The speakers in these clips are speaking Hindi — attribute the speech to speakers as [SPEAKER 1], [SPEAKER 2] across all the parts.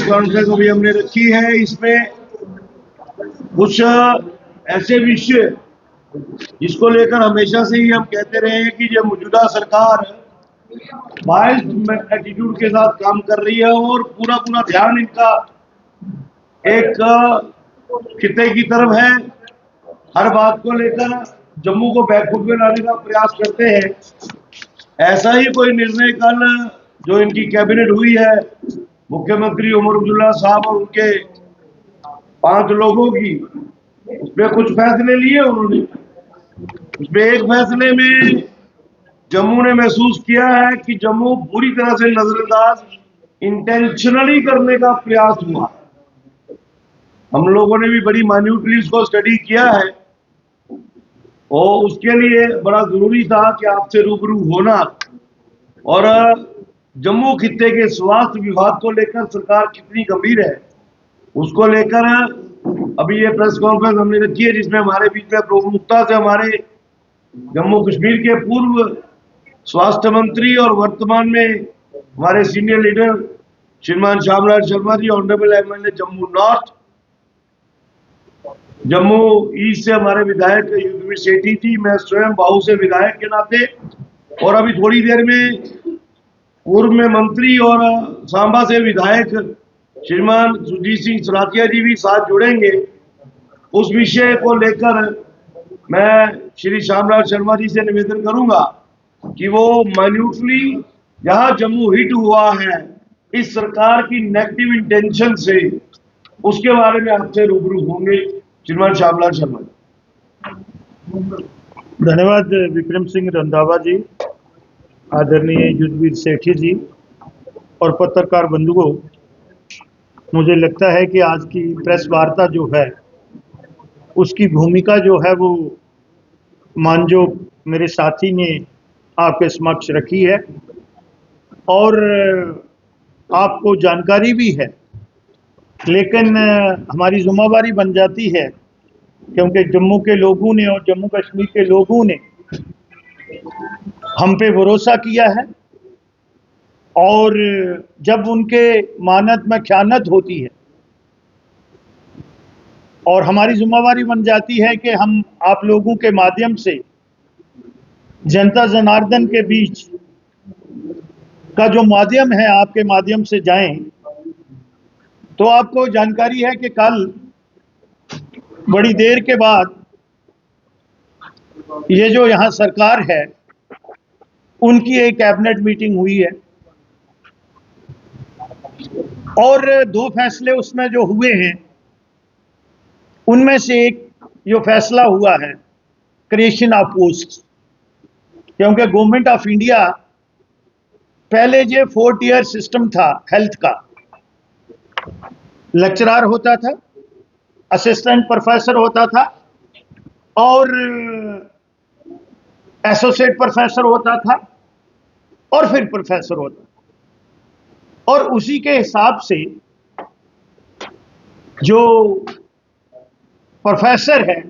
[SPEAKER 1] कॉन्फ्रेंस अभी हमने रखी है, इसमें कुछ ऐसे विषय जिसको लेकर हमेशा से ही हम कहते रहे हैं कि जो मौजूदा सरकार बायस्ड एटीट्यूड के साथ काम कर रही है और पूरा पूरा ध्यान इनका एक खिते की तरफ है। हर बात को लेकर जम्मू को बैकफुट में लाने का प्रयास करते हैं। ऐसा ही कोई निर्णय कल जो इनकी कैबिनेट हुई है, मुख्यमंत्री उमर अब्दुल्ला साहब और उनके 5 लोगों की, उसमें कुछ फैसले लिए उन्होंने। उसमें एक फैसले में जम्मू ने महसूस किया है कि जम्मू पूरी तरह से नजरअंदाज इंटेंशनली करने का प्रयास हुआ। हम लोगों ने भी बड़ी माइन्यूटली इसको स्टडी किया है और उसके लिए बड़ा जरूरी था कि आपसे रूबरू होना। और जम्मू खित्ते के स्वास्थ्य विभाग को लेकर सरकार कितनी गंभीर है उसको लेकर अभी ये प्रेस कॉन्फ्रेंस हमने रखी है, जिसमें हमारे बीच में प्रमुखता से हमारे जम्मू कश्मीर के पूर्व स्वास्थ्य मंत्री और वर्तमान में हमारे सीनियर लीडर श्रीमान Shyamlal Sharma ji, honourable MLA Jammu north, Jammu east से हमारे विधायक युद्धवीर सेठी जी, मैं स्वयं बाहू से विधायक के नाते, और अभी थोड़ी देर में पूर्व में मंत्री और सांबा से विधायक श्रीमान सुरजीत सिंह सलातिया जी भी साथ जुड़ेंगे। उस विषय को लेकर मैं श्री श्यामलाल शर्मा जी से निवेदन करूंगा कि वो माइन्यूटली जहां जम्मू हिट हुआ है इस सरकार की नेगेटिव इंटेंशन से, उसके बारे में आपसे रूबरू होंगे। श्रीमान श्यामलाल शर्मा जी।
[SPEAKER 2] धन्यवाद विक्रम सिंह रंधावा जी, आदरणीय युद्धवीर सेठी जी और पत्रकार बंधुओं। मुझे लगता है कि आज की प्रेस वार्ता जो है उसकी भूमिका जो है वो मानजो मेरे साथी ने आपके समक्ष रखी है और आपको जानकारी भी है, लेकिन हमारी जिम्मेदारी बन जाती है क्योंकि जम्मू के लोगों ने और जम्मू कश्मीर के लोगों ने हम पे भरोसा किया है और जब उनके मानद में ख़यानत होती है और हमारी जिम्मेदारी बन जाती है कि हम आप लोगों के माध्यम से जनता जनार्दन के बीच का जो माध्यम है आपके माध्यम से जाएं। तो आपको जानकारी है कि कल बड़ी देर के बाद ये जो यहाँ सरकार है उनकी एक कैबिनेट मीटिंग हुई है और 2 फैसले उसमें जो हुए हैं उनमें से एक जो फैसला हुआ है क्रिएशन ऑफ पोस्ट, क्योंकि गवर्नमेंट ऑफ इंडिया पहले जो 4 टियर सिस्टम था हेल्थ का, लेक्चरर होता था, असिस्टेंट प्रोफेसर होता था और एसोसिएट प्रोफेसर होता था और फिर प्रोफेसर होता था। और उसी के हिसाब से जो प्रोफेसर है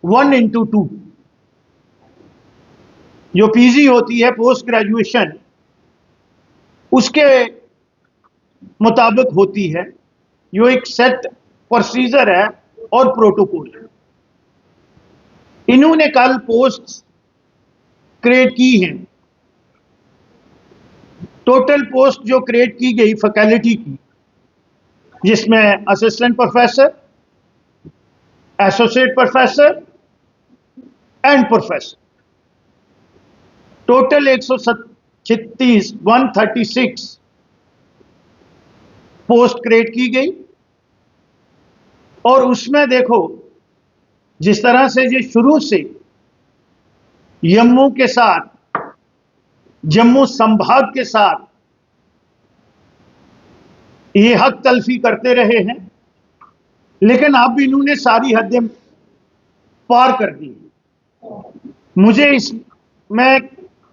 [SPEAKER 2] 1 into 2, जो पीजी होती है पोस्ट ग्रेजुएशन, उसके मुताबिक होती है। जो एक सेट प्रोसीजर है और प्रोटोकॉल है। इन्होंने कल पोस्ट क्रिएट की हैं। टोटल पोस्ट जो क्रिएट की गई फैकल्टी की, जिसमें assistant professor, associate professor and professor, total 136 post create की गई। और उसमें देखो जिस तरह से ये शुरू से जम्मू के साथ, जम्मू संभाग के साथ ये हक तलफी करते रहे हैं, लेकिन अब इन्होंने सारी हदें पार कर दी। मुझे इसमें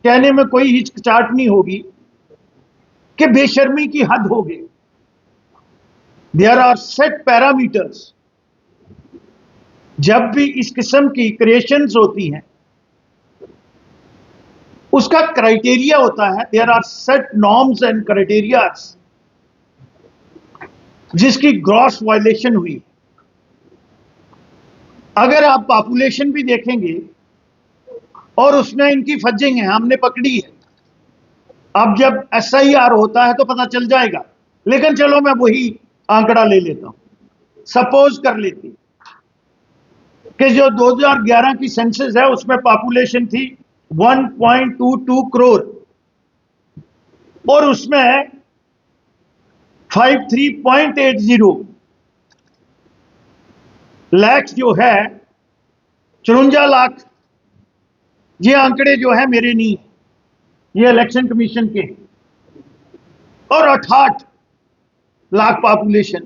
[SPEAKER 2] कहने में कोई हिचकिचाहट नहीं होगी कि बेशर्मी की हद हो गई। There are set parameters. जब भी इस किस्म की क्रिएशंस होती हैं उसका क्राइटेरिया होता है। There are set norms and criterias जिसकी ग्रॉस वायलेशन हुई। अगर आप पॉपुलेशन भी देखेंगे और उसमें इनकी फजिंग है, हमने पकड़ी है। अब जब SIR होता है तो पता चल जाएगा, लेकिन चलो मैं वही आंकड़ा ले लेता हूं। सपोज कर लेते कि जो 2011 की सेंसस है उसमें पॉपुलेशन थी 1.22 करोड़ और उसमें 53.80 लाख जो है, 54 लाख, ये आंकड़े जो है मेरे नहीं, ये इलेक्शन कमीशन के, और 68 लाख पॉपुलेशन।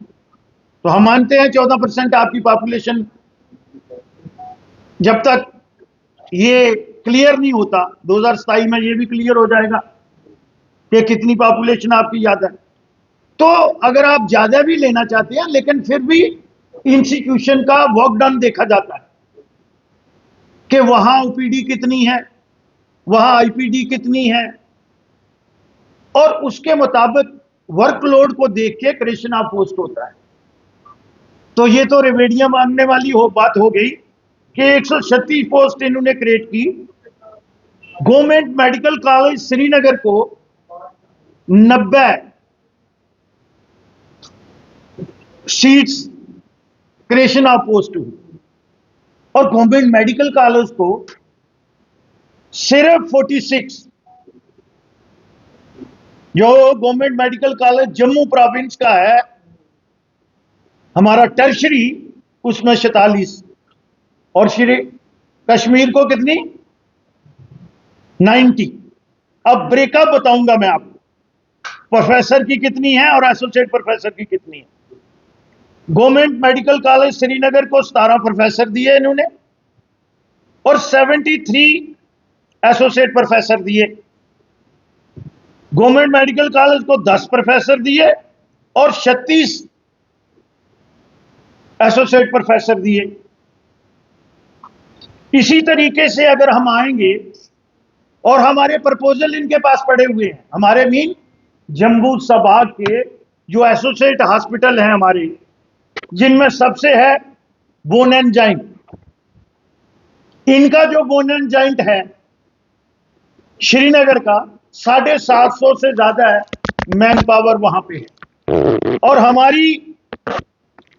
[SPEAKER 2] तो हम मानते हैं 14% आपकी पॉपुलेशन, जब तक ये क्लियर नहीं होता 2027 में ये भी क्लियर हो जाएगा कि कितनी पॉपुलेशन आपकी ज्यादा है। तो अगर आप ज्यादा भी लेना चाहते हैं, लेकिन फिर भी इंस्टीट्यूशन का वर्क डन देखा जाता है कि वहां OPD कितनी है, वहां IPD कितनी है, और उसके मुताबिक वर्कलोड को देख के क्रिएशन ऑफ पोस्ट होता है। तो ये तो रेवेडिया मांगने वाली बात हो गई कि 136 पोस्ट इन्होंने क्रिएट की। गवर्नमेंट मेडिकल कॉलेज श्रीनगर को 90 सीट्स क्रिएशन ऑफ पोस्ट हुई और गवर्नमेंट मेडिकल कॉलेज को सिर्फ 46। जो government medical college Jammu province का है हमारा टर्शरी, उसमें 47, और श्री कश्मीर को कितनी, 90। अब ब्रेकअप बताऊंगा मैं आपको, प्रोफेसर की कितनी है और एसोसिएट प्रोफेसर की कितनी है। गवर्नमेंट मेडिकल कॉलेज श्रीनगर को 17 प्रोफेसर दिए इन्होंने और 73 एसोसिएट प्रोफेसर दिए। गवर्नमेंट मेडिकल कॉलेज को 10 प्रोफेसर दिए और 36 एसोसिएट प्रोफेसर दिए। इसी तरीके से अगर हम आएंगे और हमारे प्रपोजल इनके पास पड़े हुए हैं, हमारे मीन जम्मू संभाग के जो एसोसिएट हॉस्पिटल हैं हमारे, जिनमें सबसे है बोन एंड जॉइंट। इनका जो बोन एंड जॉइंट है श्रीनगर का 750 से ज्यादा है मैन पावर वहां पे है, और हमारी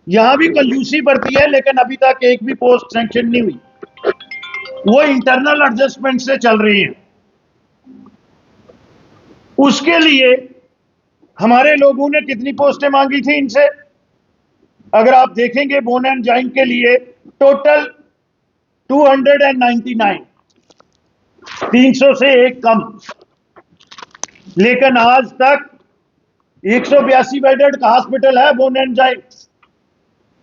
[SPEAKER 2] यहां भी कंजूसी बढ़ती है, लेकिन अभी तक एक भी पोस्ट सैंक्शन नहीं हुई, वो इंटरनल एडजस्टमेंट से चल रही है। उसके लिए हमारे लोगों ने कितनी पोस्टें मांगी थी इनसे, अगर आप देखेंगे बोन एंड जॉइंट के लिए टोटल 299, 300 से एक कम, लेकिन आज तक 182 बेडेड का हॉस्पिटल है बोन एंड जॉइंट।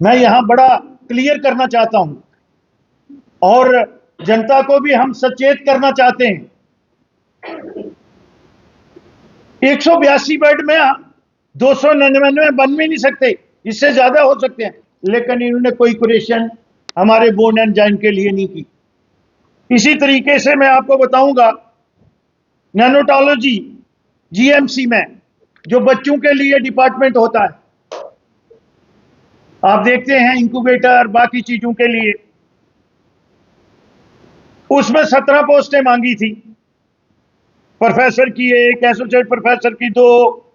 [SPEAKER 2] मैं यहां बड़ा क्लियर करना चाहता हूं और जनता को भी हम सचेत करना चाहते हैं। 182 बेड में 299 बन भी नहीं सकते, इससे ज्यादा हो सकते हैं, लेकिन इन्होंने कोई क्रिएशन हमारे बोन एंड जॉइंट के लिए नहीं की। इसी तरीके से मैं आपको बताऊंगा नैनोटोलॉजी GMC में जो बच्चों के लिए डिपार्टमेंट होता है, आप देखते हैं इंक्यूबेटर बाकी चीजों के लिए, उसमें 17 पोस्टें मांगी थी, प्रोफेसर की 1, एसोसिएट प्रोफेसर की 2,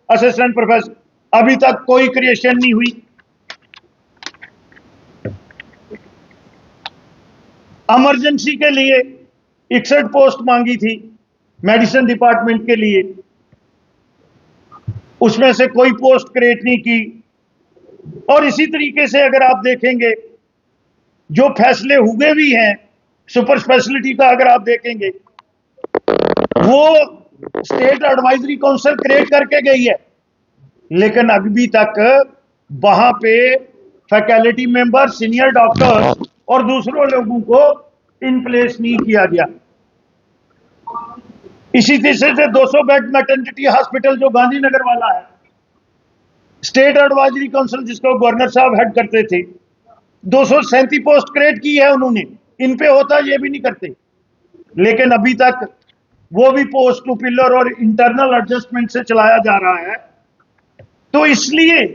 [SPEAKER 2] असिस्टेंट प्रोफेसर, अभी तक कोई क्रिएशन नहीं हुई। इमरजेंसी के लिए 61 पोस्ट मांगी थी मेडिसिन डिपार्टमेंट के लिए, उसमें से कोई पोस्ट क्रिएट नहीं की। और इसी तरीके से अगर आप देखेंगे जो फैसले हुए भी हैं सुपर स्पेशलिटी का, अगर आप देखेंगे वो स्टेट एडवाइजरी काउंसिल क्रिएट करके गई है, लेकिन अभी तक वहां पे फैकल्टी मेंबर, सीनियर डॉक्टर और दूसरों लोगों को इन प्लेस नहीं किया गया। इसी तरह से 200 बेड मैटरनिटी हॉस्पिटल जो गांधीनगर वाला है, स्टेट एडवाइजरी काउंसिल जिसको गवर्नर साहब हेड करते थे, 237 पोस्ट क्रिएट की है उन्होंने, इन पे होता ये भी नहीं करते, लेकिन अभी तक वो भी पोस्ट टू पिलर और इंटरनल एडजस्टमेंट से चलाया जा रहा है। तो इसलिए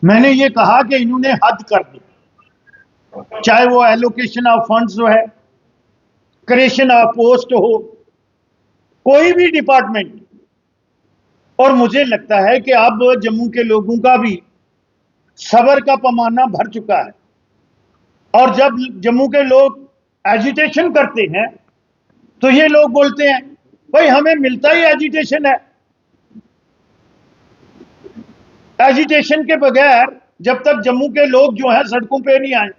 [SPEAKER 2] मैंने ये कहा कि इन्होंने हद कर दी, चाहे वो एलोकेशन ऑफ फंड्स जो है, क्रिएशन ऑफ पोस्ट हो, कोई भी डिपार्टमेंट। और मुझे लगता है कि अब जम्मू के लोगों का भी सब्र का पैमाना भर चुका है। और जब जम्मू के लोग एजिटेशन करते हैं तो ये लोग बोलते हैं भाई हमें मिलता ही एजिटेशन है। एजिटेशन के बगैर जब तक जम्मू के लोग जो है सड़कों पे नहीं आए,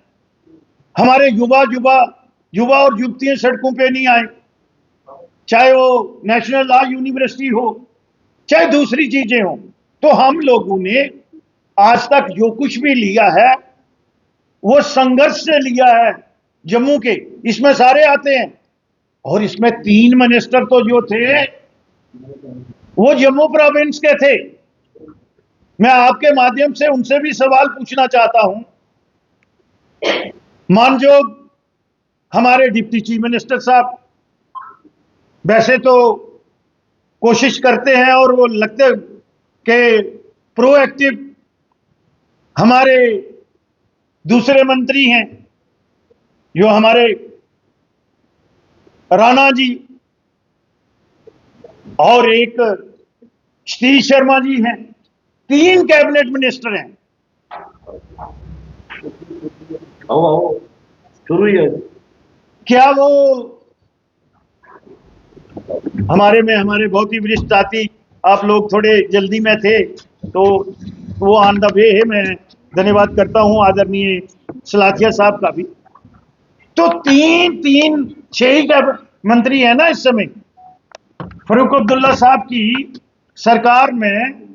[SPEAKER 2] हमारे युवा युवा युवा और युवतियां सड़कों पे नहीं आए, चाहे वो नेशनल लॉ यूनिवर्सिटी हो, चाहे दूसरी चीजें हो, तो हम लोगों ने आज तक जो कुछ भी लिया है वो संघर्ष से लिया है। जम्मू के इसमें सारे आते हैं, और इसमें 3 मिनिस्टर तो जो थे वो जम्मू प्रोविंस के थे। मैं आपके माध्यम से उनसे भी सवाल पूछना चाहता हूं। मानजोग हमारे डिप्टी चीफ मिनिस्टर साहब वैसे तो कोशिश करते हैं और वो लगते कि प्रोएक्टिव हमारे दूसरे मंत्री हैं जो हमारे राणा जी, और एक सतीश शर्मा जी हैं, 3 कैबिनेट मिनिस्टर हैं।
[SPEAKER 1] आओ शुरू ही है।
[SPEAKER 2] क्या वो हमारे बहुत ही वरिष्ठ साथी, आप लोग थोड़े जल्दी में थे तो वो ऑन द वे है, मैं धन्यवाद करता हूं आदरणीय सलाथिया साहब का भी। तो 6 ही मंत्री है ना इस समय। फारूक अब्दुल्ला साहब की सरकार में,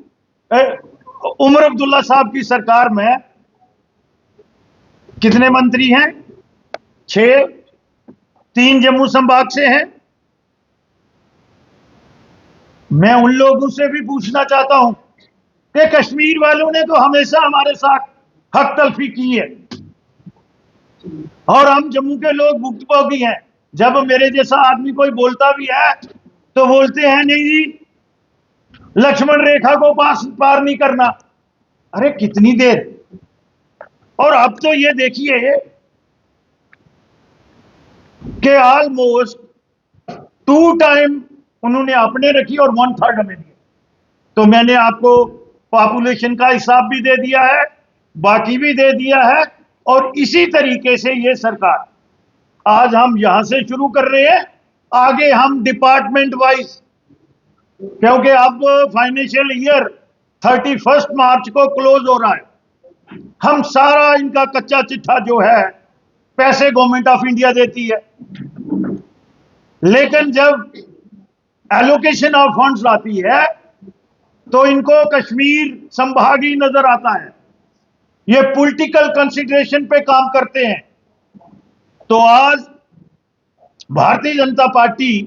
[SPEAKER 2] उमर अब्दुल्ला साहब की सरकार में कितने मंत्री हैं? 6। 3 जम्मू संभाग से हैं। मैं उन लोगों से भी पूछना चाहता हूं कि कश्मीर वालों ने तो हमेशा हमारे साथ हक तलफी की है, और हम जम्मू के लोग भुक्तभोगी हैं। जब मेरे जैसा आदमी कोई बोलता भी है तो बोलते हैं नहीं जी, लक्ष्मण रेखा को पार नहीं करना। अरे कितनी देर। और अब तो ये देखिए कि ऑलमोस्ट 2 टाइम उन्होंने अपने रखी और 1/3 हमें दिया। तो मैंने आपको पॉपुलेशन का हिसाब भी दे दिया है, बाकी भी दे दिया है, और इसी तरीके से ये सरकार, आज हम यहां से शुरू कर रहे हैं, आगे हम डिपार्टमेंट वाइज, क्योंकि अब फाइनेंशियल ईयर 31 मार्च को क्लोज हो रहा है। हम सारा इनका कच्चा चिट्ठा जो है पैसे गवर्नमेंट ऑफ इंडिया देती है, लेकिन जब एलोकेशन ऑफ फंड्स आती है तो इनको कश्मीर संभाग ही नजर आता है। ये पॉलिटिकल कंसिडरेशन पे काम करते हैं। तो आज भारतीय जनता पार्टी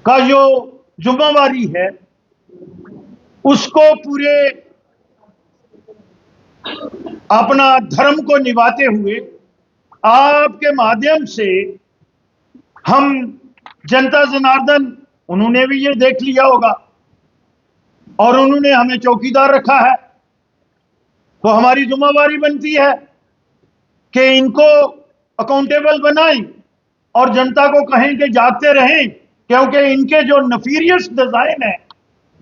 [SPEAKER 2] का जो जिम्मेवारी है उसको पूरे अपना धर्म को निभाते हुए आपके माध्यम से हम जनता जनार्दन, उन्होंने भी ये देख लिया होगा और उन्होंने हमें चौकीदार रखा है, तो हमारी जिम्मेवारी बनती है कि इनको अकाउंटेबल बनाएं और जनता को कहें कि जागते रहें, क्योंकि इनके जो नफीरियस डिजाइन है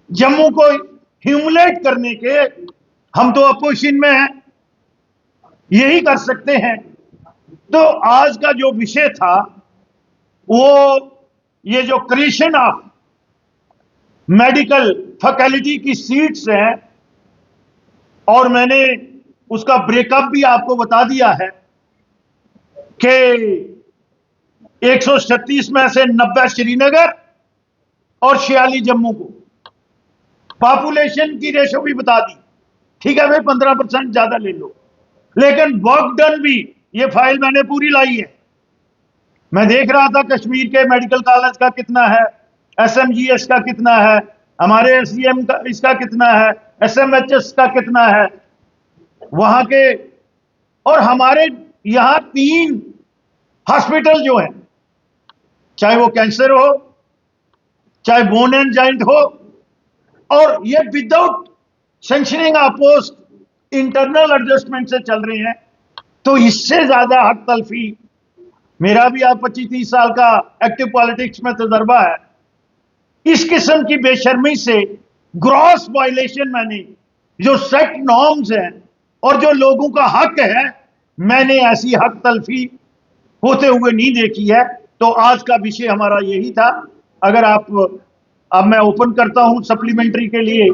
[SPEAKER 2] जम्मू को ह्यूमिलेट करने के, हम तो अपोजिशन में हैं, यही कर सकते हैं। तो आज का जो विषय था वो ये जो क्रिएशन ऑफ मेडिकल फैकल्टी की सीट्स हैं, और मैंने उसका ब्रेकअप भी आपको बता दिया है कि 136 में से 90 श्रीनगर और 46 जम्मू को। पॉपुलेशन की रेशो भी बता दी, ठीक है भाई 15% ज्यादा ले लो, लेकिन वर्क डन भी, ये फाइल मैंने पूरी लाई है। मैं देख रहा था कश्मीर के मेडिकल कॉलेज का कितना है, एसएमजीएस का कितना है, हमारे एसडीएम का इसका कितना है, एसएमएचएस का कितना है वहां के, और हमारे यहां 3 हॉस्पिटल जो है, चाहे वो कैंसर हो, चाहे बोन एंड जॉइंट हो, और ये without sanctioning post internal adjustment से चल रहे हैं, तो इससे ज्यादा हक तलफी, मेरा भी आप 25-30 साल का एक्टिव पॉलिटिक्स में तजर्बा है, इस किस्म की बेशर्मी से ग्रॉस वायलेशन मैंने जो सेट नॉर्म्स हैं और जो लोगों का हक है, मैंने ऐसी हक तलफी होते हुए नहीं देखी है। तो आज का विषय हमारा यही था। अगर आप, अब मैं ओपन करता हूं सप्लीमेंट्री के लिए।